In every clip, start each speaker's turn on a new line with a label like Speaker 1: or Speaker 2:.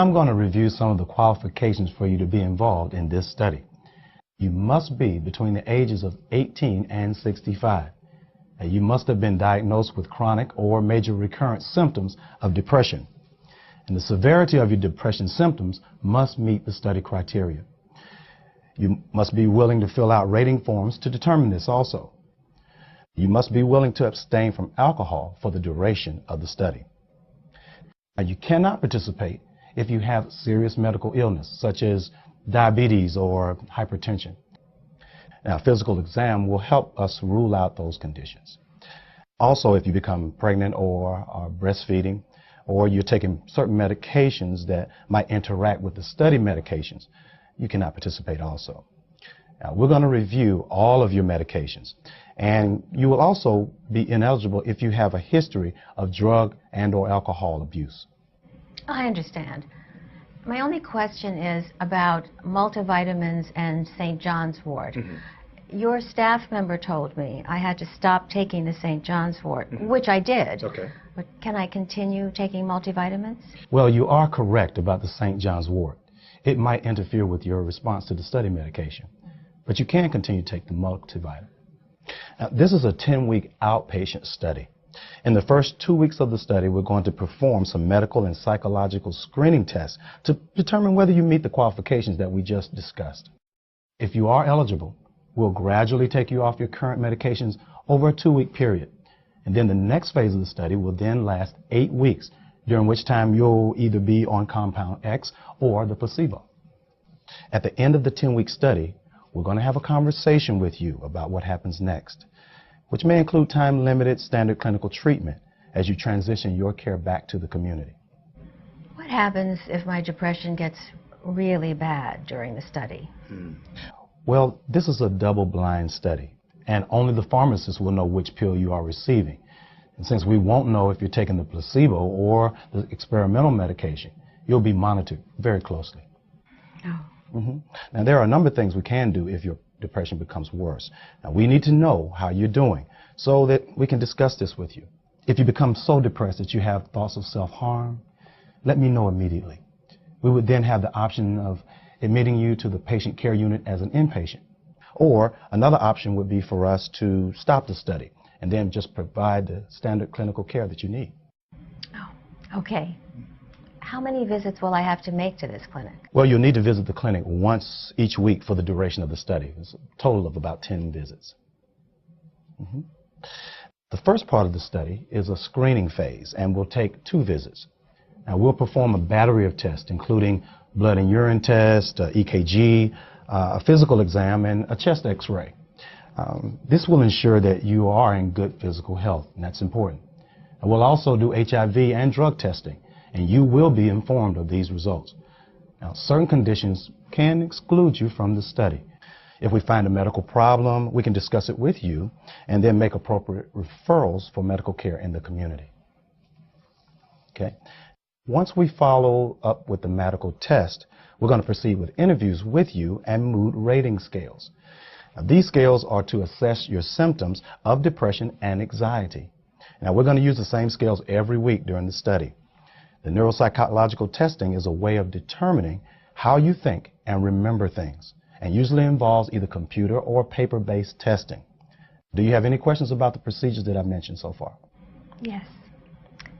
Speaker 1: I'm going to review some of the qualifications for you to be involved in this study. You must be between the ages of 18 and 65. And you must have been diagnosed with chronic or major recurrent symptoms of depression. And the severity of your depression symptoms must meet the study criteria. You must be willing to fill out rating forms to determine this also. You must be willing to abstain from alcohol for the duration of the study. Now, you cannot participate if you have serious medical illness, such as diabetes or hypertension. Now, a physical exam will help us rule out those conditions. Also, if you become pregnant or are breastfeeding, or you're taking certain medications that might interact with the study medications, you cannot participate also. Now, we're going to review all of your medications, and you will also be ineligible if you have a history of drug and or alcohol abuse.
Speaker 2: I understand. My only question is about multivitamins and St. John's wort. Your staff member told me I had to stop taking the St. John's wort, which I did.
Speaker 1: Okay.
Speaker 2: But can I continue taking multivitamins?
Speaker 1: Well, you are correct about the St. John's wort. It might interfere with your response to the study medication, but you can continue to take the multivitamin. Now, this is a 10-week outpatient study. In the first 2 weeks of the study, we're going to perform some medical and psychological screening tests to determine whether you meet the qualifications that we just discussed. If you are eligible, we'll gradually take you off your current medications over a 2-week period. And then the next phase of the study will then last 8 weeks, during which time you'll either be on compound X or the placebo. At the end of the 10-week study, we're going to have a conversation with you about what happens next, which may include time-limited standard clinical treatment as you transition your care back to the community.
Speaker 2: What happens if my depression gets really bad during the study?
Speaker 1: Well, this is a double-blind study, and only the pharmacist will know which pill you are receiving. And since we won't know if you're taking the placebo or the experimental medication, you'll be monitored very closely.
Speaker 2: Oh.
Speaker 1: Now, there are a number of things we can do if your depression becomes worse. Now, we need to know how you're doing so that we can discuss this with you. If you become so depressed that you have thoughts of self-harm, let me know immediately. We would then have the option of admitting you to the patient care unit as an inpatient. Or another option would be for us to stop the study and then just provide the standard clinical care that you need.
Speaker 2: Oh, okay. How many visits will I have to make to this clinic?
Speaker 1: Well, you'll need to visit the clinic once each week for the duration of the study. It's a total of about 10 visits. The first part of the study is a screening phase and will take 2 visits. Now, we'll perform a battery of tests, including blood and urine test, EKG, a physical exam, and a chest x-ray. This will ensure that you are in good physical health, and that's important. And we'll also do HIV and drug testing, and you will be informed of these results. Now, certain conditions can exclude you from the study. If we find a medical problem, we can discuss it with you and then make appropriate referrals for medical care in the community. Okay? Once we follow up with the medical test, we're going to proceed with interviews with you and mood rating scales. Now, these scales are to assess your symptoms of depression and anxiety. Now, we're going to use the same scales every week during the study. The neuropsychological testing is a way of determining how you think and remember things, and usually involves either computer or paper-based testing. Do you have any questions about the procedures that I've mentioned so far?
Speaker 2: Yes.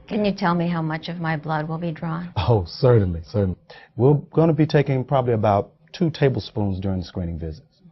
Speaker 2: Can you tell me how much of my blood will be drawn?
Speaker 1: Oh, certainly, certainly. We're going to be taking probably about 2 tablespoons during the screening visits.